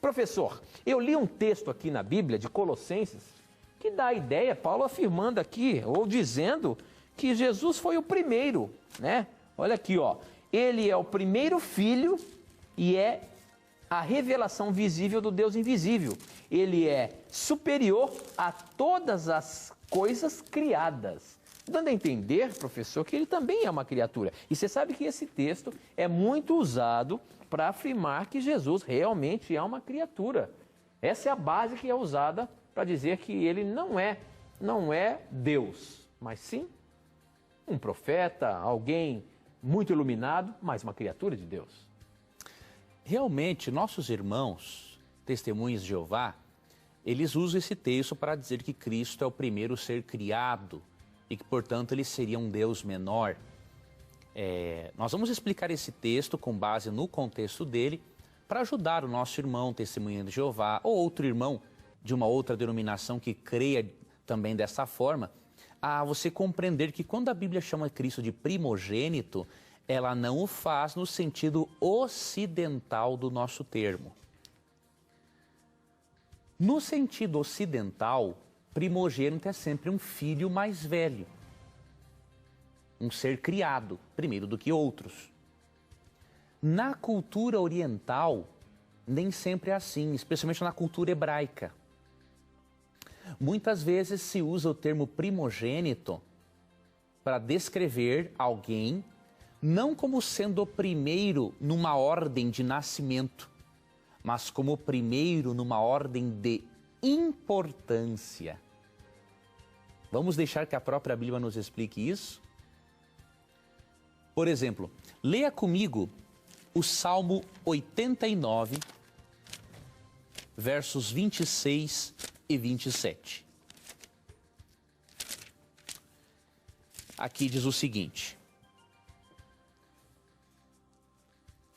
Professor, eu li um texto aqui na Bíblia de Colossenses que dá a ideia, Paulo afirmando aqui, ou dizendo que Jesus foi o primeiro, né? Olha aqui, ó. Ele é o primeiro filho e é a revelação visível do Deus invisível. Ele é superior a todas as coisas criadas. Dando a entender, professor, que ele também é uma criatura. E você sabe que esse texto é muito usado para afirmar que Jesus realmente é uma criatura. Essa é a base que é usada para dizer que ele não é Deus, mas sim um profeta, alguém muito iluminado, mas uma criatura de Deus. Realmente, nossos irmãos, testemunhas de Jeová, eles usam esse texto para dizer que Cristo é o primeiro ser criado e que, portanto, ele seria um Deus menor. Nós vamos explicar esse texto com base no contexto dele para ajudar o nosso irmão, testemunha de Jeová, ou outro irmão de uma outra denominação que creia também dessa forma, a você compreender que quando a Bíblia chama Cristo de primogênito, ela não o faz no sentido ocidental do nosso termo. No sentido ocidental, primogênito é sempre um filho mais velho, um ser criado, primeiro do que outros. Na cultura oriental, nem sempre é assim, especialmente na cultura hebraica. Muitas vezes se usa o termo primogênito para descrever alguém não como sendo o primeiro numa ordem de nascimento, mas como o primeiro numa ordem de importância. Vamos deixar que a própria Bíblia nos explique isso? Por exemplo, leia comigo o Salmo 89, versos 26 e 27. Aqui diz o seguinte: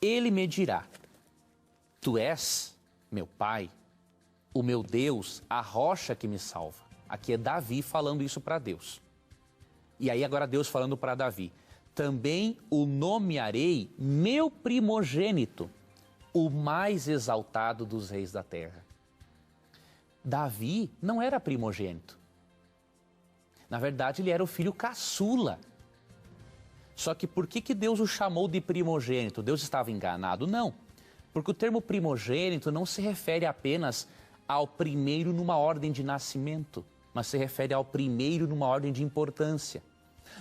Ele me dirá, tu és meu Pai, o meu Deus, a rocha que me salva. Aqui é Davi falando isso para Deus. E aí agora Deus falando para Davi, também o nomearei meu primogênito, o mais exaltado dos reis da terra. Davi não era primogênito. Na verdade, ele era o filho caçula. Só que por que Deus o chamou de primogênito? Deus estava enganado? Não. Porque o termo primogênito não se refere apenas ao primeiro numa ordem de nascimento, mas se refere ao primeiro numa ordem de importância.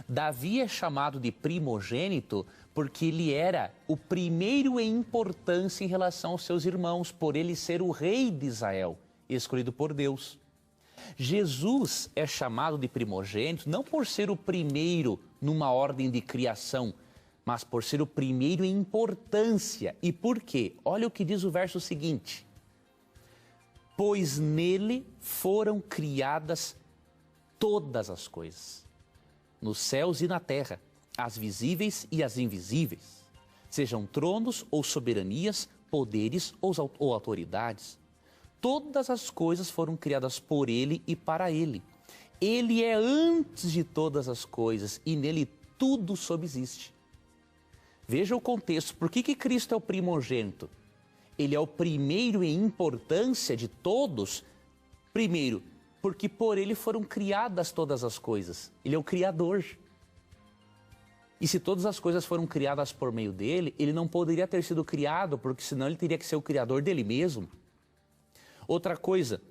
Davi é chamado de primogênito porque ele era o primeiro em importância em relação aos seus irmãos, por ele ser o rei de Israel, escolhido por Deus. Jesus é chamado de primogênito não por ser o primeiro numa ordem de criação, mas por ser o primeiro em importância. E por quê? Olha o que diz o verso seguinte: pois nele foram criadas todas as coisas, nos céus e na terra, as visíveis e as invisíveis, sejam tronos ou soberanias, poderes ou autoridades. Todas as coisas foram criadas por ele e para ele. Ele é antes de todas as coisas e nele tudo subsiste. Veja o contexto. Por que Cristo é o primogênito? Ele é o primeiro em importância de todos. Primeiro, porque por ele foram criadas todas as coisas. Ele é o Criador. E se todas as coisas foram criadas por meio dele, ele não poderia ter sido criado, porque senão ele teria que ser o Criador dele mesmo. Outra coisa,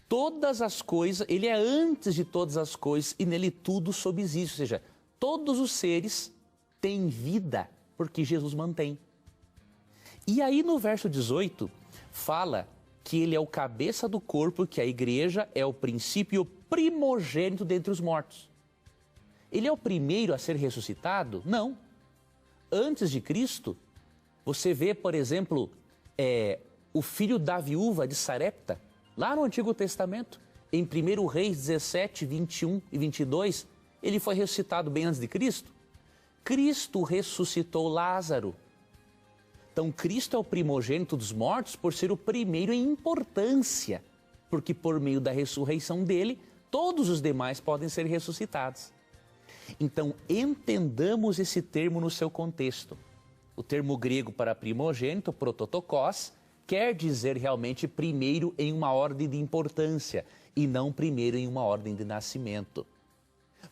todas as coisas, ele é antes de todas as coisas e nele tudo subsiste. Ou seja, todos os seres têm vida, porque Jesus mantém. E aí no verso 18, fala que ele é o cabeça do corpo, que a igreja é o princípio primogênito dentre os mortos. Ele é o primeiro a ser ressuscitado? Não. Antes de Cristo, você vê, por exemplo, o filho da viúva de Sarepta, lá no Antigo Testamento, em 1 Reis 17, 21 e 22, ele foi ressuscitado bem antes de Cristo. Cristo ressuscitou Lázaro. Então, Cristo é o primogênito dos mortos por ser o primeiro em importância, porque por meio da ressurreição dele, todos os demais podem ser ressuscitados. Então, entendamos esse termo no seu contexto. O termo grego para primogênito, prototokos, quer dizer realmente primeiro em uma ordem de importância e não primeiro em uma ordem de nascimento.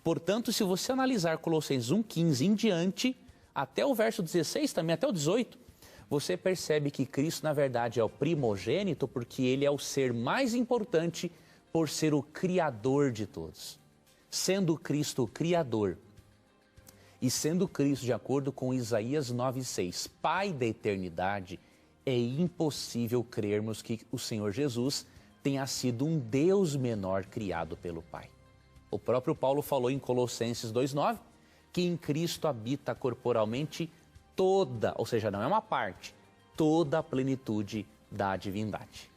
Portanto, se você analisar Colossenses 1,15 em diante, até o verso 16 também, até o 18, você percebe que Cristo, na verdade, é o primogênito porque ele é o ser mais importante por ser o Criador de todos. Sendo Cristo o Criador e sendo Cristo, de acordo com Isaías 9,6, Pai da eternidade, é impossível crermos que o Senhor Jesus tenha sido um Deus menor criado pelo Pai. O próprio Paulo falou em Colossenses 2,9 que em Cristo habita corporalmente toda, ou seja, não é uma parte, toda a plenitude da divindade.